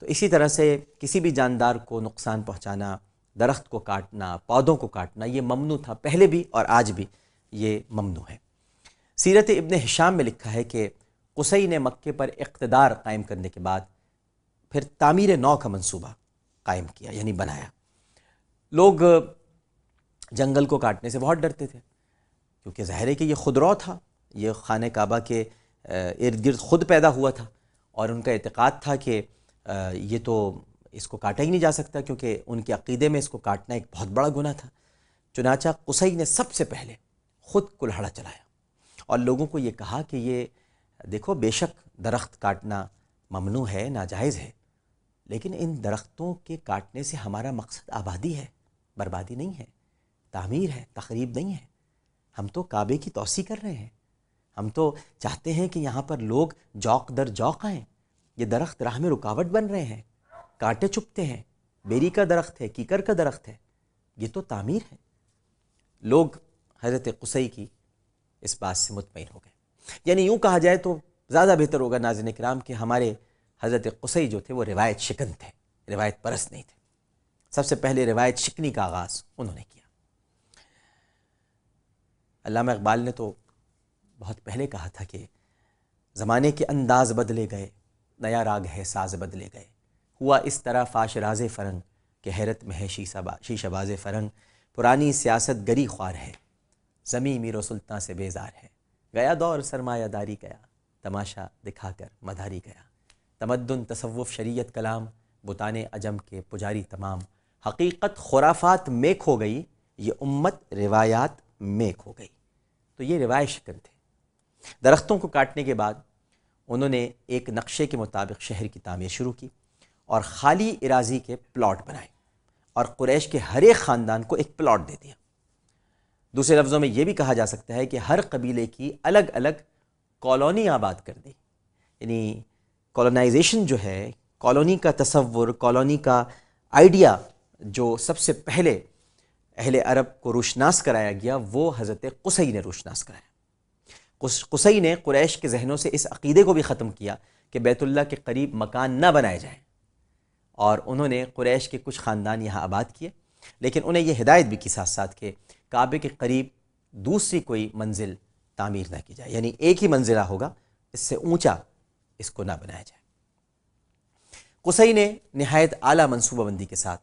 تو اسی طرح سے کسی بھی جاندار کو نقصان پہنچانا، درخت کو کاٹنا، پودوں کو کاٹنا، یہ ممنوع تھا پہلے بھی اور آج بھی یہ ممنوع ہے۔ سیرت ابن ہشام میں لکھا ہے کہ قصی نے مکے پر اقتدار قائم کرنے کے بعد پھر تعمیر نو کا منصوبہ قائم کیا، یعنی بنایا۔ لوگ جنگل کو کاٹنے سے بہت ڈرتے تھے، کیونکہ ظاہر ہے کہ یہ خودرو تھا، یہ خانہ کعبہ کے ارد گرد خود پیدا ہوا تھا، اور ان کا اعتقاد تھا کہ یہ تو اس کو کاٹا ہی نہیں جا سکتا، کیونکہ ان کے عقیدے میں اس کو کاٹنا ایک بہت بڑا گناہ تھا۔ چنانچہ قصی نے سب سے پہلے خود کلہڑا چلایا اور لوگوں کو یہ کہا کہ یہ دیکھو، بے شک درخت کاٹنا ممنوع ہے، ناجائز ہے، لیکن ان درختوں کے کاٹنے سے ہمارا مقصد آبادی ہے، بربادی نہیں ہے، تعمیر ہے، تخریب نہیں ہے۔ ہم تو کعبے کی توسیع کر رہے ہیں، ہم تو چاہتے ہیں کہ یہاں پر لوگ جوق در جوق آئیں۔ یہ درخت راہ میں رکاوٹ بن رہے ہیں، کانٹے چبھتے ہیں، بیری کا درخت ہے، کیکر کا درخت ہے، یہ تو تعمیر ہے۔ لوگ حضرت قصی کی اس بات سے مطمئن ہو گئے۔ یعنی یوں کہا جائے تو زیادہ بہتر ہوگا ناظرین کرام کہ ہمارے حضرت قصی جو تھے وہ روایت شکن تھے، روایت پرست نہیں تھے۔ سب سے پہلے روایت شکنی کا آغاز انہوں نے کیا۔ علامہ اقبال نے تو بہت پہلے کہا تھا کہ زمانے کے انداز بدلے گئے، نیا راگ ہے ساز بدلے گئے، ہوا اس طرح فاش راز فرنگ کہ حیرت میں ہے شیشہ باز فرنگ، پرانی سیاست گری خوار ہے، زمیں میر و سلطاں سے بیزار ہے، گیا دور سرمایہ داری گیا، تماشا دکھا کر مداری گیا، تمدن تصوف شریعت کلام، بتانے عجم کے پجاری تمام، حقیقت خرافات میں کھو گئی، یہ امت روایات میں کھو گئی۔ تو یہ روایت شکن تھے۔ درختوں کو کاٹنے کے بعد انہوں نے ایک نقشے کے مطابق شہر کی تعمیر شروع کی اور خالی اراضی کے پلاٹ بنائے اور قریش کے ہر ایک خاندان کو ایک پلاٹ دے دیا۔ دوسرے لفظوں میں یہ بھی کہا جا سکتا ہے کہ ہر قبیلے کی الگ الگ کالونی آباد کر دی۔ یعنی کالونائزیشن جو ہے، کالونی کا تصور، کالونی کا آئیڈیا جو سب سے پہلے اہل عرب کو روشناس کرایا گیا، وہ حضرت قصی نے روشناس کرایا۔ قصی نے قریش کے ذہنوں سے اس عقیدے کو بھی ختم کیا کہ بیت اللہ کے قریب مکان نہ بنائے جائیں، اور انہوں نے قریش کے کچھ خاندان یہاں آباد کیے، لیکن انہیں یہ ہدایت بھی کی ساتھ ساتھ کہ کعبے کے قریب دوسری کوئی منزل تعمیر نہ کی جائے، یعنی ایک ہی منزلہ ہوگا، اس سے اونچا اس کو نہ بنایا جائے۔ قصی نے نہایت اعلیٰ منصوبہ بندی کے ساتھ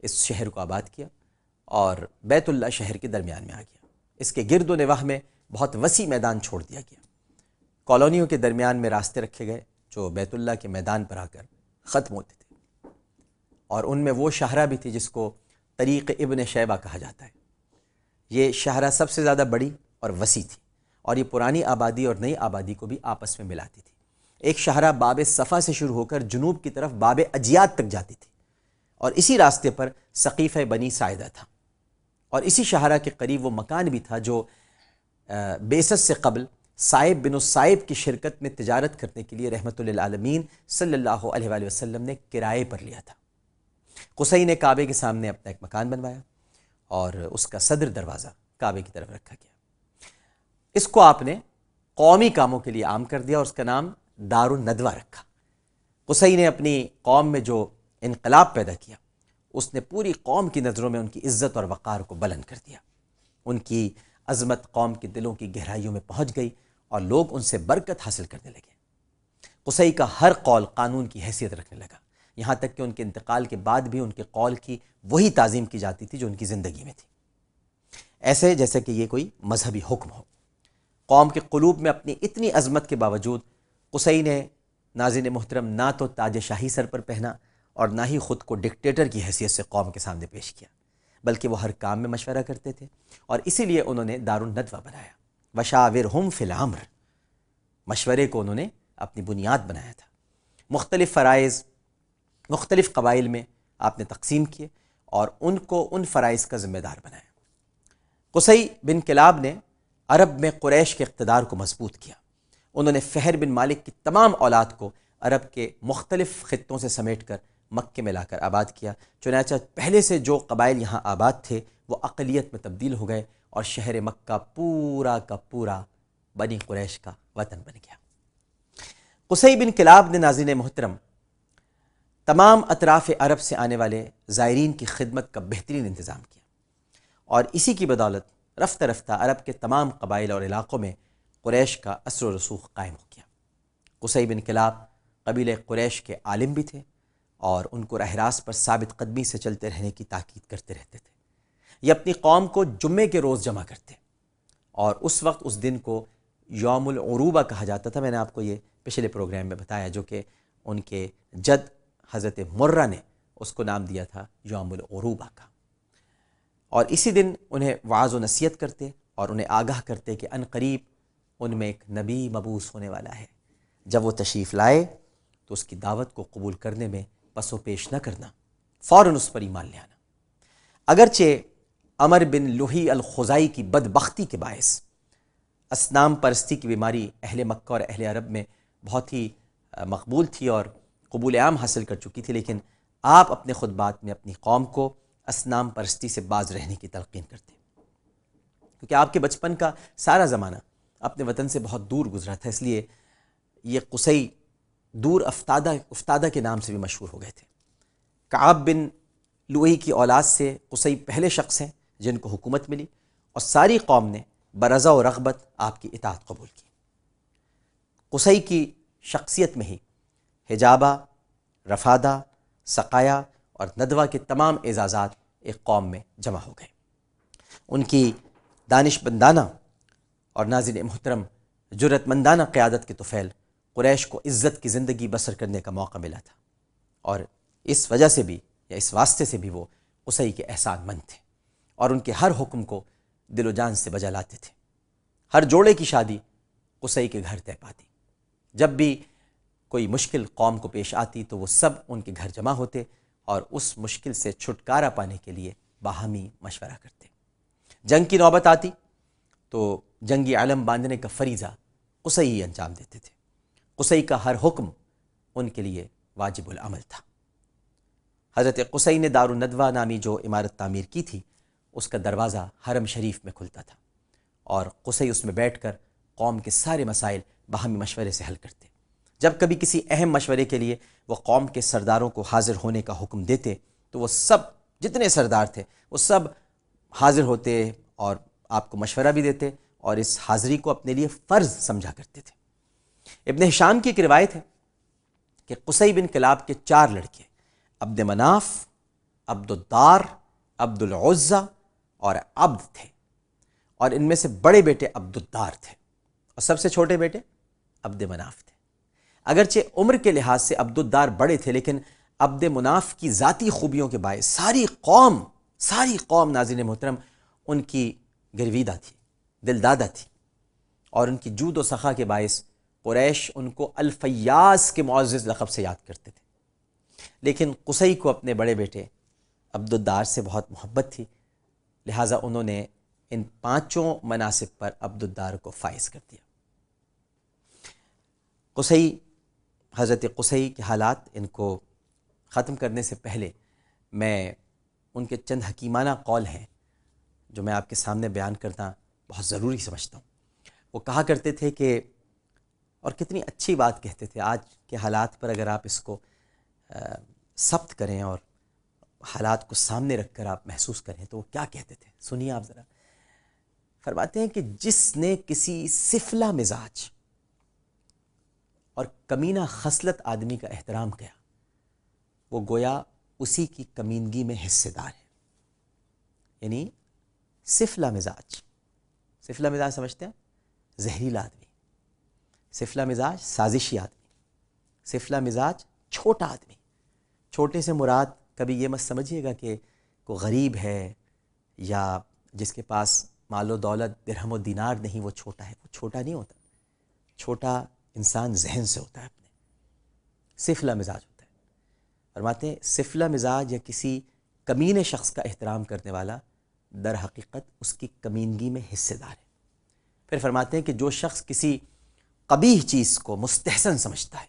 اس شہر کو آباد کیا اور بیت اللہ شہر کے درمیان میں آ گیا۔ اس کے گرد و نواح میں بہت وسیع میدان چھوڑ دیا گیا۔ کالونیوں کے درمیان میں راستے رکھے گئے جو بیت اللہ کے میدان پر آ کر ختم ہوتے تھے، اور ان میں وہ شاہراہ بھی تھی جس کو طریق ابن شیبہ کہا جاتا ہے۔ یہ شاہراہ سب سے زیادہ بڑی اور وسیع تھی، اور یہ پرانی آبادی اور نئی آبادی کو بھی آپس میں ملاتی تھی۔ ایک شاہراہ باب صفا سے شروع ہو کر جنوب کی طرف باب اجیاد تک جاتی تھی، اور اسی راستے پر سقیفہ بنی ساعدہ تھا، اور اسی شاہراہ کے قریب وہ مکان بھی تھا جو بعثت سے قبل صائب بن الصائب کی شرکت میں تجارت کرنے کے لیے رحمت للعالمین صلی اللہ علیہ وآلہ وسلم نے کرائے پر لیا تھا۔ قصی نے کعبے کے سامنے اپنا ایک مکان بنوایا اور اس کا صدر دروازہ کعبے کی طرف رکھا گیا۔ اس کو آپ نے قومی کاموں کے لیے عام کر دیا اور اس کا نام دار الندوہ رکھا۔ قصی نے اپنی قوم میں جو انقلاب پیدا کیا، اس نے پوری قوم کی نظروں میں ان کی عزت اور وقار کو بلند کر دیا۔ ان کی عظمت قوم کے دلوں کی گہرائیوں میں پہنچ گئی اور لوگ ان سے برکت حاصل کرنے لگے۔ قصی کا ہر قول قانون کی حیثیت رکھنے لگا، یہاں تک کہ ان کے انتقال کے بعد بھی ان کے قول کی وہی تعظیم کی جاتی تھی جو ان کی زندگی میں تھی، ایسے جیسے کہ یہ کوئی مذہبی حکم ہو۔ قوم کے قلوب میں اپنی اتنی عظمت کے باوجود قصی نے ناظرین محترم نہ تو تاج شاہی سر پر پہنا اور نہ ہی خود کو ڈکٹیٹر کی حیثیت سے قوم کے سامنے پیش کیا، بلکہ وہ ہر کام میں مشورہ کرتے تھے، اور اسی لیے انہوں نے دار الندوہ بنایا۔ وشاورہم فی الامر، مشورے کو انہوں نے اپنی بنیاد بنایا تھا۔ مختلف فرائض مختلف قبائل میں آپ نے تقسیم کیے اور ان کو ان فرائض کا ذمہ دار بنایا۔ قصی بن کلاب نے عرب میں قریش کے اقتدار کو مضبوط کیا۔ انہوں نے فہر بن مالک کی تمام اولاد کو عرب کے مختلف خطوں سے سمیٹ کر مکے میں لا کر آباد کیا۔ چنانچہ پہلے سے جو قبائل یہاں آباد تھے وہ اقلیت میں تبدیل ہو گئے اور شہر مکہ پورا کا پورا بنی قریش کا وطن بن گیا۔ قصی بن کلاب نے ناظرین محترم تمام اطراف عرب سے آنے والے زائرین کی خدمت کا بہترین انتظام کیا، اور اسی کی بدولت رفتہ رفتہ عرب کے تمام قبائل اور علاقوں میں قریش کا اثر و رسوخ قائم ہو گیا۔ قصی بن کلاب قبیلہ قریش کے عالم بھی تھے، اور ان کو راہ راست پر ثابت قدمی سے چلتے رہنے کی تاکید کرتے رہتے تھے۔ یہ اپنی قوم کو جمعے کے روز جمع کرتے، اور اس وقت اس دن کو یوم العروبہ کہا جاتا تھا۔ میں نے آپ کو یہ پچھلے پروگرام میں بتایا، جو کہ ان کے جد حضرت مرہ نے اس کو نام دیا تھا یوم العروبہ کا۔ اور اسی دن انہیں وعظ و نصیحت کرتے اور انہیں آگاہ کرتے کہ ان قریب ان میں ایک نبی مبعوث ہونے والا ہے، جب وہ تشریف لائے تو اس کی دعوت کو قبول کرنے میں پس و پیش نہ کرنا، فوراً اس پر ایمان لے آنا۔ اگرچہ عمر بن لوہی الخزائی کی بدبختی کے باعث اصنام پرستی کی بیماری اہل مکہ اور اہل عرب میں بہت ہی مقبول تھی اور قبول عام حاصل کر چکی تھی، لیکن آپ اپنے خطبات میں اپنی قوم کو اصنام پرستی سے باز رہنے کی تلقین کرتے، کیونکہ آپ کے بچپن کا سارا زمانہ اپنے وطن سے بہت دور گزرا تھا، اس لیے یہ قصی دور افتادہ کے نام سے بھی مشہور ہو گئے تھے۔ کعب بن لوئی کی اولاد سے قصی پہلے شخص ہیں جن کو حکومت ملی، اور ساری قوم نے برضا و رغبت آپ کی اطاعت قبول کی۔ قصی کی شخصیت میں ہی حجابہ، رفادہ، سقایا اور ندوہ کے تمام اعزازات ایک قوم میں جمع ہو گئے۔ ان کی دانش مندانہ اور ناظرین محترم جرأت مندانہ قیادت کے طفیل قریش کو عزت کی زندگی بسر کرنے کا موقع ملا تھا، اور اس وجہ سے بھی یا اس واسطے سے بھی وہ قصی کے احسان مند تھے، اور ان کے ہر حکم کو دل و جان سے بجا لاتے تھے۔ ہر جوڑے کی شادی قصی کے گھر طے پاتی۔ جب بھی کوئی مشکل قوم کو پیش آتی تو وہ سب ان کے گھر جمع ہوتے اور اس مشکل سے چھٹکارا پانے کے لیے باہمی مشورہ کرتے۔ جنگ کی نوبت آتی تو جنگی علم باندھنے کا فریضہ قصی ہی انجام دیتے تھے۔ قصی کا ہر حکم ان کے لیے واجب العمل تھا۔ حضرت قصی نے دار الندوہ نامی جو عمارت تعمیر کی تھی، اس کا دروازہ حرم شریف میں کھلتا تھا، اور قصی اس میں بیٹھ کر قوم کے سارے مسائل باہمی مشورے سے حل کرتے۔ جب کبھی کسی اہم مشورے کے لیے وہ قوم کے سرداروں کو حاضر ہونے کا حکم دیتے تو وہ سب جتنے سردار تھے وہ سب حاضر ہوتے اور آپ کو مشورہ بھی دیتے، اور اس حاضری کو اپنے لیے فرض سمجھا کرتے تھے۔ ابن ہشام کی ایک روایت ہے کہ قصی بن کلاب کے 4 لڑکے عبد مناف، عبد الدار، عبد العزہ اور عبد تھے، اور ان میں سے بڑے بیٹے عبد الدار تھے اور سب سے چھوٹے بیٹے عبد مناف تھے۔ اگرچہ عمر کے لحاظ سے عبد الدار بڑے تھے، لیکن عبد مناف کی ذاتی خوبیوں کے باعث ساری قوم ناظرین محترم ان کی گرویدہ تھی، دلدادہ تھی، اور ان کی جود و سخا کے باعث قریش ان کو الفیاس کے معزز لقب سے یاد کرتے تھے۔ لیکن قصی کو اپنے بڑے بیٹے عبد الدار سے بہت محبت تھی، لہٰذا انہوں نے ان 5 مناصب پر عبد الدار کو فائز کر دیا۔ حضرت قصی کے حالات ان کو ختم کرنے سے پہلے میں ان کے چند حکیمانہ قول ہیں جو میں آپ کے سامنے بیان کرنا بہت ضروری سمجھتا ہوں۔ وہ کہا کرتے تھے کہ، اور کتنی اچھی بات کہتے تھے، آج کے حالات پر اگر آپ اس کو ثبت کریں اور حالات کو سامنے رکھ کر آپ محسوس کریں تو وہ کیا کہتے تھے، سنیے آپ ذرا۔ فرماتے ہیں کہ جس نے کسی سفلہ مزاج اور کمینہ خصلت آدمی کا احترام کیا، وہ گویا اسی کی کمینگی میں حصے دار ہے۔ یعنی سفلہ مزاج سمجھتے ہیں؟ زہریلا آدمی، سفلہ مزاج سازشی آدمی، سفلہ مزاج چھوٹا آدمی۔ چھوٹے سے مراد کبھی یہ مت سمجھیے گا کہ کوئی غریب ہے یا جس کے پاس مال و دولت درہم و دینار نہیں وہ چھوٹا ہے، وہ چھوٹا نہیں ہوتا۔ چھوٹا انسان ذہن سے ہوتا ہے، اپنے سفلہ مزاج ہوتا ہے۔ فرماتے ہیں سفلہ مزاج یا کسی کمینے شخص کا احترام کرنے والا در حقیقت اس کی کمینگی میں حصے دار ہے۔ پھر فرماتے ہیں کہ جو شخص کسی قبیح چیز کو مستحسن سمجھتا ہے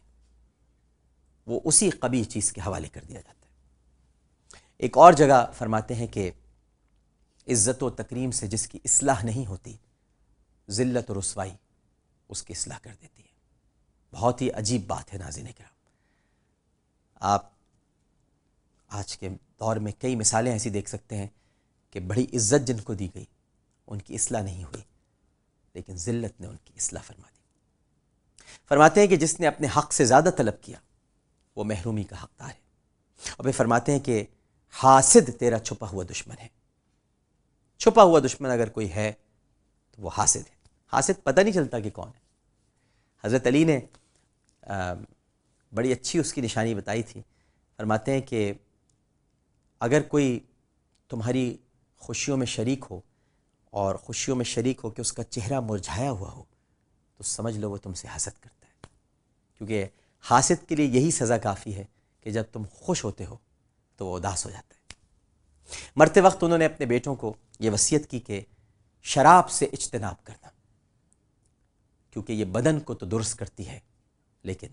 وہ اسی قبیح چیز کے حوالے کر دیا جاتا ہے۔ ایک اور جگہ فرماتے ہیں کہ عزت و تکریم سے جس کی اصلاح نہیں ہوتی، ذلت و رسوائی اس کی اصلاح کر دیتی ہے۔ بہت ہی عجیب بات ہے ناظرین کرام۔ آپ آج کے دور میں کئی مثالیں ایسی دیکھ سکتے ہیں کہ بڑی عزت جن کو دی گئی ان کی اصلاح نہیں ہوئی، لیکن ذلت نے ان کی اصلاح فرما دی۔ فرماتے ہیں کہ جس نے اپنے حق سے زیادہ طلب کیا وہ محرومی کا حقدار ہے۔ اور پھر فرماتے ہیں کہ حاسد تیرا چھپا ہوا دشمن ہے۔ چھپا ہوا دشمن اگر کوئی ہے تو وہ حاسد ہے۔ حاسد پتہ نہیں چلتا کہ کون ہے۔ حضرت علی نے بڑی اچھی اس کی نشانی بتائی تھی۔ فرماتے ہیں کہ اگر کوئی تمہاری خوشیوں میں شریک ہو اور خوشیوں میں شریک ہو کہ اس کا چہرہ مرجھایا ہوا ہو تو سمجھ لو وہ تم سے حسد کرتا ہے، کیونکہ حاسد کے لیے یہی سزا کافی ہے کہ جب تم خوش ہوتے ہو تو وہ اداس ہو جاتا ہے۔ مرتے وقت انہوں نے اپنے بیٹوں کو یہ وصیت کی کہ شراب سے اجتناب کرنا، کیونکہ یہ بدن کو تو درست کرتی ہے لیکن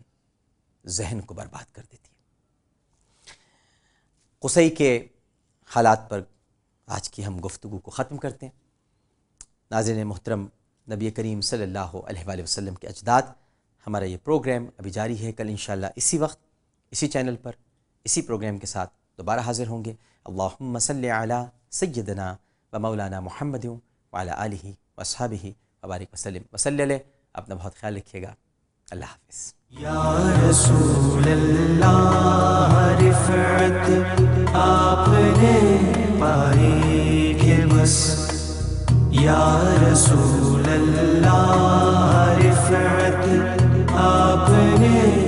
ذہن کو برباد کر دیتی ہے۔ قصی کے حالات پر آج کی ہم گفتگو کو ختم کرتے ہیں۔ ناظرین محترم، نبی کریم صلی اللہ علیہ وآلہ وسلم کے اجداد، ہمارا یہ پروگرام ابھی جاری ہے۔ کل انشاءاللہ اسی وقت اسی چینل پر اسی پروگرام کے ساتھ دوبارہ حاضر ہوں گے۔ اللہم صلی علی سیدنا و مولانا محمد وعلی آلہ واصحابہ وبارک وسلم وصلی علیہ۔ اپنا بہت خیال رکھیے گا۔ اللہ حافظ۔ یا رسول اللہ رفعت آپ نے پائی کہ بس، یا رسول اللہ رفعت آپ نے